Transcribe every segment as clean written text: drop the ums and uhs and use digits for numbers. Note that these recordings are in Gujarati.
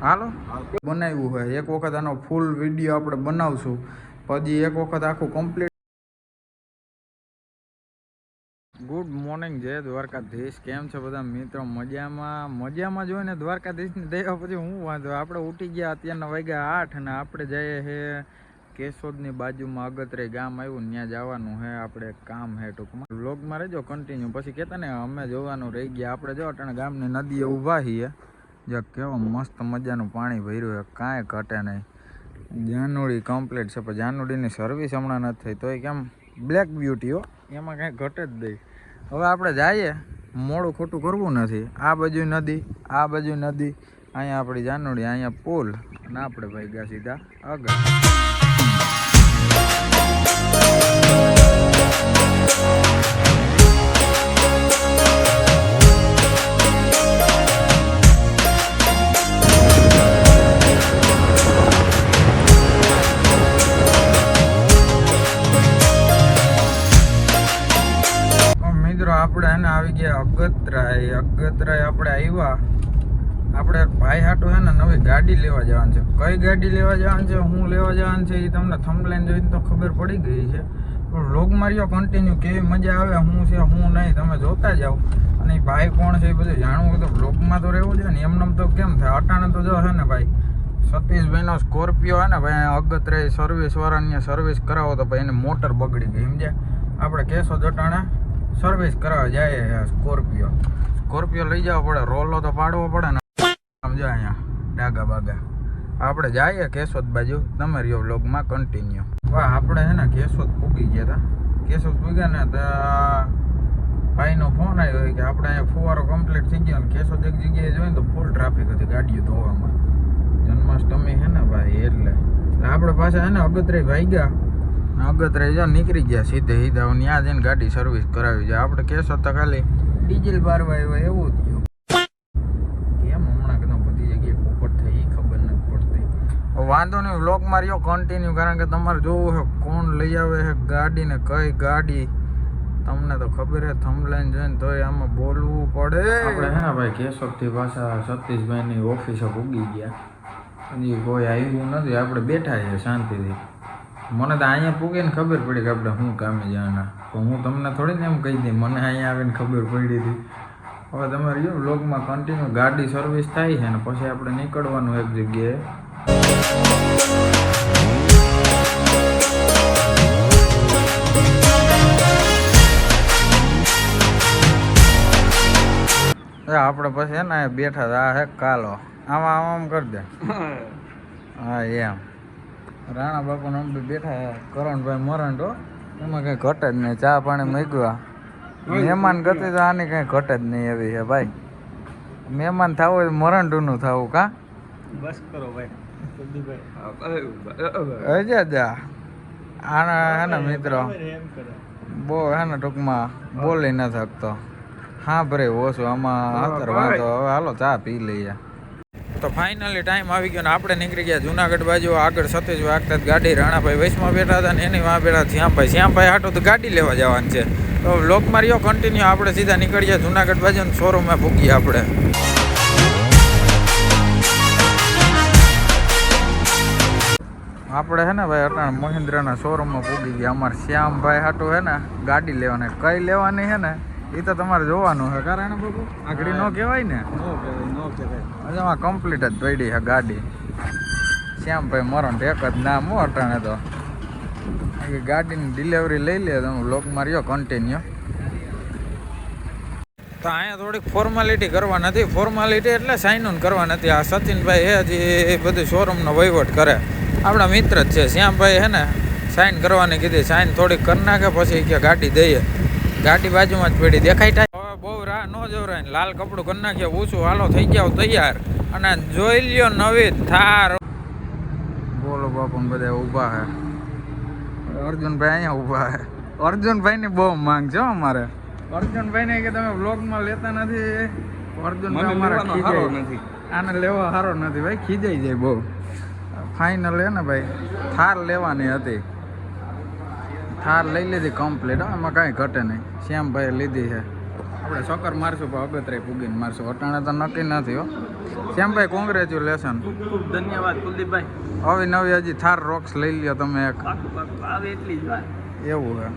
હાલો બનાવ્યું હોય એક વખત આનો ફૂલ વિડીયો આપણે બનાવશું, પછી એક વખત આખું કમ્પ્લીટ. ગુડ મોર્નિંગ, જય દ્વારકાધીશ. કેમ છે બધા મિત્રો? મજામાં જોઈને દ્વારકાધીશની દયા પછી હું વાંધો. આપણે ઉઠી ગયા અત્યારના વાગ્યા 8 અને આપણે જઈએ છે કેશોદની બાજુમાં અગતરે ગામ આવ્યું, ત્યાં જવાનું છે આપણે, કામ છે ટૂંકમાં. વ્લોગમાં રહેજો કન્ટિન્યુ. પછી કહેતા ને અમે જોવાનું રહી ગયા. આપણે જો અટાણે ગામની નદીએ ઊભા છીએ, જે કેવો મસ્ત મજાનું પાણી ભર્યું છે, કાંઈ ઘટે નહીં. જાનુડી કમ્પ્લીટ છે, પણ જાનુડીની સર્વિસ હમણાં નથી થઈ, તોય કેમ બ્લેક બ્યુટી હો, એમાં કાંઈ ઘટે જ નહીં. હવે આપણે જઈએ, મોડું ખોટું કરવું નથી. આ બાજુ નદી, આ બાજુ નદી, અહીંયા આપણી જાનુડી, અહીંયા પુલ, અને આપણે ભાઈ ગયા સીધા આગળ. આપણે એને આવી ગયા અગતરાય આપણે આવ્યા. આપણે ભાઈ હાટું છે ને નવી ગાડી લેવા જવાનું છે. કઈ ગાડી લેવા જવાનું છે, હું લેવા જવાનું છે, એ તમને થંબલાઈન જોઈને તો ખબર પડી ગઈ છે. પણ વ્લોગ માર્યો કન્ટિન્યુ, કેવી મજા આવે, શું છે શું નહીં, તમે જોતા જાઓ. અને એ ભાઈ કોણ છે એ બધું જાણવું હોય તો વ્લોગમાં તો રહેવું જોઈએ ને. એમને તો કેમ થાય, અટાણે તો જો છે ને ભાઈ સતીશભાઈનો સ્કોર્પિયો છે ને ભાઈ, અગતરાય સર્વિસવાળાને સર્વિસ કરાવો તો ભાઈ એને મોટર બગડી ગઈ સમજ્યા. આપણે કેશોદ અટાણે સર્વિસ કરાવવા જાય સ્કોર્પિયો લઈ જવો પડે, રોલો તો પાડવો પડે ને સમજો. અહીંયા ડાગા બાગા આપણે જઈએ કેશોદ બાજુ, તમે રહ્યો વ્લોગમાં કન્ટિન્યુ. વાહ, આપણે છે ને કેશોદ પૂગી ગયા હતા. કેશોદ પૂગ્યા ને તો ભાઈનો ફોન આવ્યો કે આપણે અહીંયા ફુવારો કમ્પ્લીટ થઈ ગયો ને કેશોદ એક જગ્યાએ જોઈને તો ફૂલ ટ્રાફિક હતી ગાડીઓ ધોવામાં. જન્માષ્ટમી છે ને ભાઈ, એટલે આપણે પાછા છે ને અગતરાય ભાઈ ગયા, અગતરાય જો નીકળી ગયા સીધે સીધા. ત્યાં જઈને ગાડી સર્વિસ કરાવી જાય. આપણે કેશોદ તો ખાલી ડીઝલ બારવા આવ્યા એવું થયું. કેમ હમણાં કદમ બધી જગ્યાએ પોપટ થઈ એ ખબર નથી પડતી. વાંધો નહીં, વ્લોગ માર્યો કન્ટિન્યુ, કારણ કે તમારે જોવું છે કોણ લઈ આવે છે ગાડી ને કઈ ગાડી, તમને તો ખબર છે થંબલાઈન જોઈને, તોય આમાં બોલવું પડે. આપણે હે ને ભાઈ કેશોદથી પાછા સતીશભાઈની ઓફિસે પૂગી ગયા, હજી કોઈ આવ્યું નથી. આપણે બેઠા છીએ શાંતિથી. મને તો અહીંયા પૂગીને ખબર પડી કે આપણે શું કામે જવાના, તો હું તમને થોડી ને એમ કહી દઈ, મને અહીંયા આવીને ખબર પડી હતી. હવે તમે રહ્યો વ્લોગમાં કન્ટિન્યુ. ગાડી સર્વિસ થાય છે ને પછી આપણે નીકળવાનું એક જગ્યાએ. આપણે પછી ને બેઠા હતા. આ હે કાલો, આમાં આમ કરી દે. હા એમ રાણા બાપુને અમે બેઠા, કરણભાઈ મરંડો, એમાં કંઈ ઘટે જ નહીં. ચા પાણી મૂક્યા, મહેમાન ગતિ તો આની કંઈ ઘટે જ નહીં એવી છે ભાઈ. મહેમાન થવું હોય મરંડુનું થવું, કા બસ કરો ભાઈ. હજે જા આના હે ને મિત્રો બહુ હે ને ટૂંકમાં બોલી ન શકતો. હા ભરે ઓછું આમાં અત્યારે વાંધો. હવે હાલો ચા પી લઈએ. તો ફાઇનલી ટાઈમ આવી ગયો ને આપણે નીકળી ગયા જુનાગઢ બાજુ. આગળ સતીજ વાગતા ગાડી રાણાભાઈ વૈશમાં બેઠા હતા ને એની વાં બેઠા શ્યામભાઈ હાટું તો ગાડી લેવા જવાનું છે. તો વ્લોગ માર્યો કન્ટિન્યુ. આપણે સીધા નીકળી ગયા જુનાગઢ બાજુ ને શોરૂમમાં પૂગીએ આપણે. આપણે હે ને ભાઈ અટાણે મહિન્દ્રાના શોરૂમમાં પૂગી ગયા. અમારે શ્યામભાઈ હાટું હે ને ગાડી લેવાની. કઈ લેવાની છે ને એ તો તમારે જોવાનું છે, કારણ બાબુ આગળ ન કહેવાય ને. હજુ કમ્પ્લીટ જ પડી છે ગાડી. શ્યામભાઈ મરણ એક જ નામ હો અટાણે તો. ગાડીની ડિલિવરી લઈ લે તમે વ્લોગ માર્યો કન્ટિન્યુ. તો અહીંયા થોડીક ફોર્માલિટી કરવા નથી. ફોર્માલિટી એટલે સાઇન ઓન કરવા નથી. આ સચિનભાઈ હે હજી બધું શોરૂમનો વહીવટ કરે, આપણા મિત્ર જ છે. શ્યામભાઈ હે ને સાઇન કરવાની કીધી, સાઇન થોડીક કરી નાખે પછી કે ગાડી દઈએ. ગાડી બાજુમાં જ પડી દેખાય થાય. હવે બહુ રાહ ન જોરાય, લાલ કપડું કરી નાખ્યા ઊંચું. હાલો થઈ ગયા તૈયાર અને જોઈ લ્યો નવી થાર. બોલો બાપુ બધા ઊભા છે. અર્જુનભાઈ અહીંયા ઊભા છે. અર્જુનભાઈની બહુ માંગ છે અમારે. અર્જુનભાઈને કે તમે વ્લોગમાં લેતા નથી. અર્જુનભાઈ અમારે ખીજાય નથી, આને લેવા સારો નથી ભાઈ, ખીજાઈ જાય બહુ. ફાઇનલ હે ને ભાઈ થાર લેવાની હતી. થાર લઈ લીધી કમ્પ્લીટ. એમાં કાંઈ ઘટે નહીં. શ્યામભાઈએ લીધી છે. આપણે ચક્કર મારશું પણ અગતરાય પૂગીને મારશું. અટાણે તો નક્કી નથી હો. શ્યામભાઈ કોંગ્રેચ્યુલેશન. ખૂબ ખૂબ ધન્યવાદ કુલદીપભાઈ. હવે નવી હજી થાર રોક્સ લઈ લ્યો તમે એક. આવે એટલી જ વાત. એવું હે.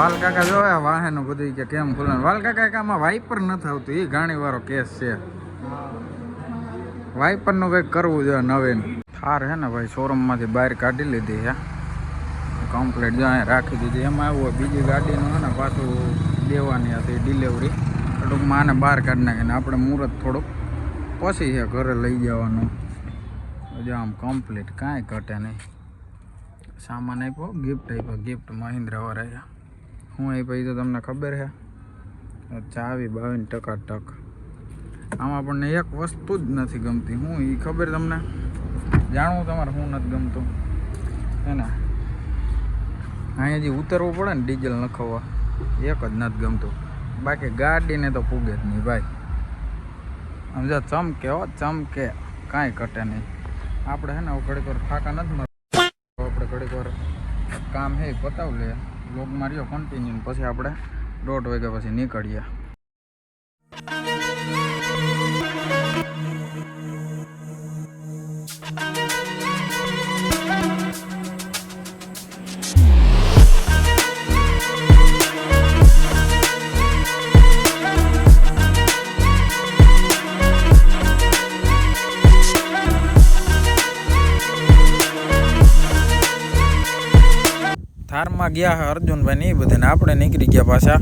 વાલ કાકા જોયા વાહનો બધું કે કેમ ખુલવાનું. વાલ કાકા આમાં વાઇપર નથી આવતું, એ ઘણી વાળો કેસ છે. વાઇપરનું કંઈક કરવું જોઈએ નવીન. થાર હે ને ભાઈ શોરૂમમાંથી બહાર કાઢી લીધી છે કમ્પ્લીટ, જો અહીંયા રાખી દીધી. એમાં આવું હોય બીજી ગાડીનું હે ને પાછું દેવાની હતી ડિલિવરી, ટૂંકમાં આને બહાર કાઢી નાખીને આપણે મુહૂર્ત થોડુંક પછી છે ઘરે લઈ જવાનું. જો આમ કમ્પ્લીટ કાંઈ ઘટે નહીં. સામાન આપ્યો, ગિફ્ટ આપ્યો, ગિફ્ટ મહિન્દ્રા વાળા. હું એ પછી તો તમને ખબર છે ચાવી 52% આમાં આપણને એક વસ્તુ જ નથી ગમતી. હું એ ખબર તમને જાણવું તમારે શું નથી ગમતું હે ને? અહીંયા જે ઉતરવું પડે ને ડીઝલ નખાવવા એક જ નથી ગમતું. બાકી ગાડીને તો પૂગે જ નહીં ભાઈ. સમજો ચમકે હો ચમકે, કાંઈ ઘટે નહીં. આપણે હે ને ઘડીક વાર ફાંકા નથી મળતા. આપણે ઘડીક વાર કામ હે પતાવ લે, લોક માર્યો કન્ટિન્યુ, પછી આપણે 1:30 વાગ્યા પછી નીકળીએ. થારમાં ગયા અર્જુનભાઈ ને એ બધાને, આપણે નીકળી ગયા પાછા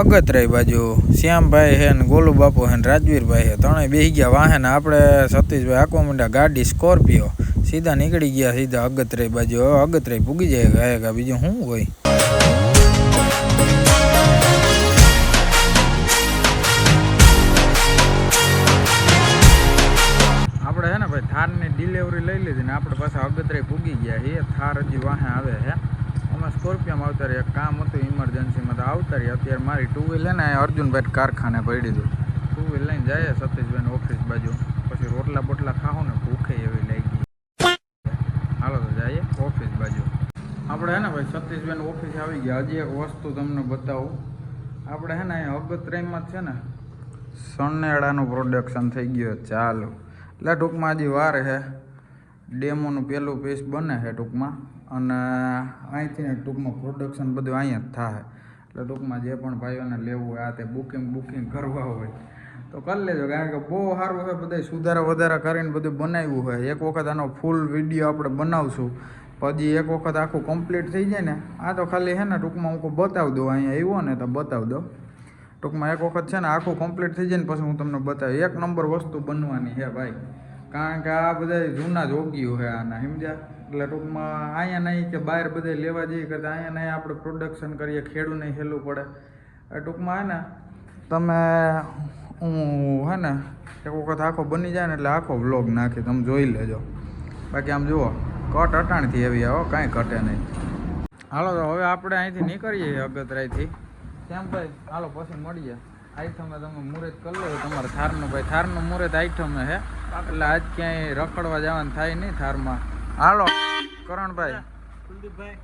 અગતરાય બાજુ. શ્યામભાઈ હે ને ગોલુ બાપુ હે ને રાજવીરભાઈ હે, ત્રણેય બેસી ગયા વાહન. આપણે સતીશભાઈ આંકવા માંડ્યા ગાડી સ્કોર્પિયો, સીધા નીકળી ગયા સીધા અગતરાય બાજુ. હવે અગતરાય પૂગી જાય ગાયકા, બીજું શું હોય. આપણે હે ને ભાઈ થારની ડિલિવરી લઈ લીધી ને આપણે પાછા અગતરાય પૂગી ગયા. એ થાર હજી વાહે આવે છે. અમે સ્કોર્પિયોમાં આવતા રહ્યા, કામ હતું ઇમરજન્સીમાં તો આવતા રહ્યા. અત્યારે મારી 2 વ્હીલ ને અર્જુનભાઈ કારખાને પડી દીધું. 2 વ્હીલ લઈને જાય સતીશભાઈ ઓફિસ બાજુ. પછી રોટલા બોટલા ખાવું ને ભૂખે એવી લાગી. હાલો તો જઈએ ઓફિસ બાજુ. આપણે હે ને ભાઈ સતીશભાઈ ઓફિસે આવી ગયા. હજી એક વસ્તુ તમને બતાવું. આપણે હે ને અગતરાયમાં છે ને સનેડાનું પ્રોડક્શન થઈ ગયું ચાલુ. એટલે ટૂંકમાં હજી વાર છે. ડેમોનું પહેલું પીસ બને છે ટૂંકમાં, અને અહીંથી ને ટૂંકમાં પ્રોડક્શન બધું અહીંયા જ થાય. એટલે ટૂંકમાં જે પણ ભાઈઓને લેવું હોય આ તે બુકિંગ કરવા હોય તો કરી લેજો, કારણ કે બહુ સારું છે. બધા સુધારા વધારા કરીને બધું બનાવ્યું હોય. એક વખત આનો ફૂલ વિડીયો આપણે બનાવશું, પછી એક વખત આખું કમ્પ્લીટ થઈ જાય ને. આ તો ખાલી છે ને ટૂંકમાં હું બતાવી દઉં, અહીંયા આવ્યો ને તો બતાવી દઉં. ટૂંકમાં એક વખત છે ને આખું કમ્પ્લીટ થઈ જાય ને પછી હું તમને બતાવી. 1 નંબર વસ્તુ બનવાની છે ભાઈ, કારણ કે આ બધા જૂના જોગીઓ છે આના, સમજ્યા? એટલે ટૂંકમાં અહીંયા નહીં કે બહાર બધા લેવા જઈએ કરતાં અહીંયા નહીં આપણે પ્રોડક્શન કરીએ, ખેડૂત નહીં હેલું પડે. ટૂંકમાં હે ને તમે હું હે ને એક વખત આખો બની જાય ને એટલે આખો વ્લોગ નાખી તમે જોઈ લેજો. બાકી આમ જુઓ કટ અટાણથી એવી આવો, કાંઈ ઘટે નહીં. હાલો તો હવે આપણે અહીંથી નીકળીએ અગતરાયથી. કેમ ભાઈ હાલો પછી મળીએ. આઈટમે તમે મુહૂર્ત કરી લો તમારે થારનું. ભાઈ થારનું મુહૂર્ત આઈટમે હે, એટલે આજ ક્યાંય રખડવા જવાનું થાય નહીં થારમાં. હાલો કરણભાઈ, કુલદીપભાઈ,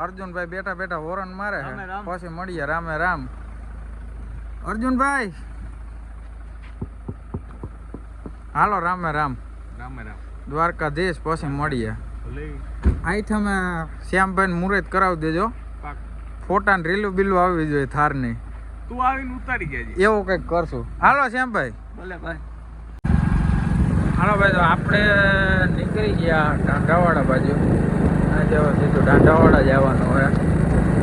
અર્જુનભાઈ બેઠા બેઠા હોરન મારે છે. પછી મળીએ. રામે રામ અર્જુનભાઈ. હાલો રામે રામ. રામે રામ દ્વારકાધીશ. પછી મળીએ. આઈટમે શ્યામભાઈ મુહૂર્ત કરાવી દેજો. ફોટા ને રીલું બીલું આવવી જોઈએ થારની. તું આવીને ઉતારી ગયા એવું કંઈક કરશું. હાલો શ્યામભાઈ. ભલે ભાઈ. હાલો ભાઈ તો આપણે નીકળી ગયા ઢાંઢાવાડા બાજુ. આજે સીધું ઢાંઢાવાડા જવાનું હોય.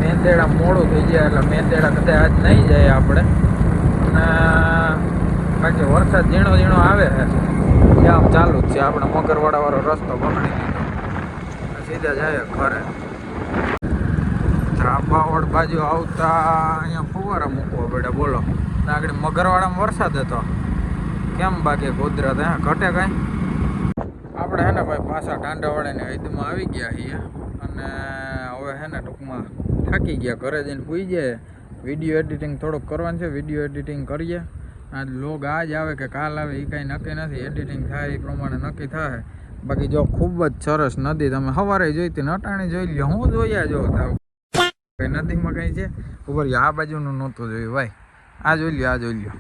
મેંદેડા મોડું થઈ જાય એટલે મેંદેડા કદાચ આજ નહીં જાય આપણે. અને બાકી વરસાદ ઝીણો ઝીણો આવે છે, જામ ચાલુ જ છે. આપણે મગરવાડાવાળો રસ્તો પકડી લીધો, સીધા જાય ઘરે. ત્રાંબાવડ બાજુ આવતા અહીંયા ફુવારા મૂકવા પડે. બોલો આગળ મગરવાડામાં વરસાદ હતો કેમ? બાકી કુદરત હે ઘટે કાંઈ. આપણે હે ને ભાઈ પાછા ઢાંઢાવાડાની હૈદમાં આવી ગયા છીએ. અને હવે હે ને ટૂંકમાં થાકી ગયા, ઘરે જઈને સૂઈ જાય. વિડીયો એડિટિંગ થોડુંક કરવાનું છે, વિડીયો એડિટિંગ કરીએ. આજ લોગ આજ આવે કે કાલ આવે એ કાંઈ નક્કી નથી. એડિટિંગ થાય એ પ્રમાણે નક્કી થાય. બાકી જો ખૂબ જ સરસ નદી તમે સવારે જોઈતી ને અટાણી જોઈ લ્યો. હું જોયા જો કઈ નદીમાં કઈ છે ઉપર આ બાજુનું નહોતું જોયું ભાઈ. આ જોઈ લ્યો, આ જોઈ લ્યો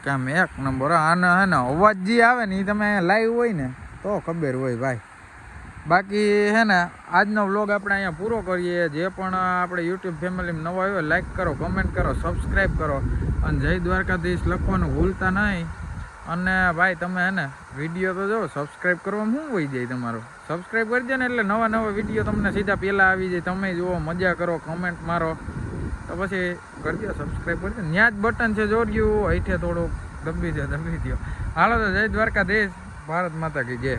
કેમ એક નંબર. આને હે ને અવાજ જે આવે ને એ તમે લાઈવ હોય ને તો ખબર હોય ભાઈ. બાકી હે ને આજનો વ્લોગ આપણે અહીંયા પૂરો કરીએ. જે પણ આપણે યુટ્યુબ ફેમિલીમાં નવા આવ્યો લાઈક કરો, કમેન્ટ કરો, સબસ્ક્રાઈબ કરો અને જય દ્વારકાધીશ લખવાનું ભૂલતા નહીં. અને ભાઈ તમે હે ને વિડીયો તો જો સબસ્ક્રાઈબ કરવામાં શું હોય જાય તમારું. સબસ્ક્રાઈબ કરી દે ને એટલે નવા નવા વિડીયો તમને સીધા પહેલાં આવી જાય. તમે જુઓ, મજા કરો, કમેન્ટ મારો તો પછી કરી દો સબસ્ક્રાઈબ કરી દો. ત્યાં જ બટન છે જોડ્યું અહીંથી થોડુંક દબી દો. હાલો તો જય દ્વારકાધીશ, ભારત માતા કી જય.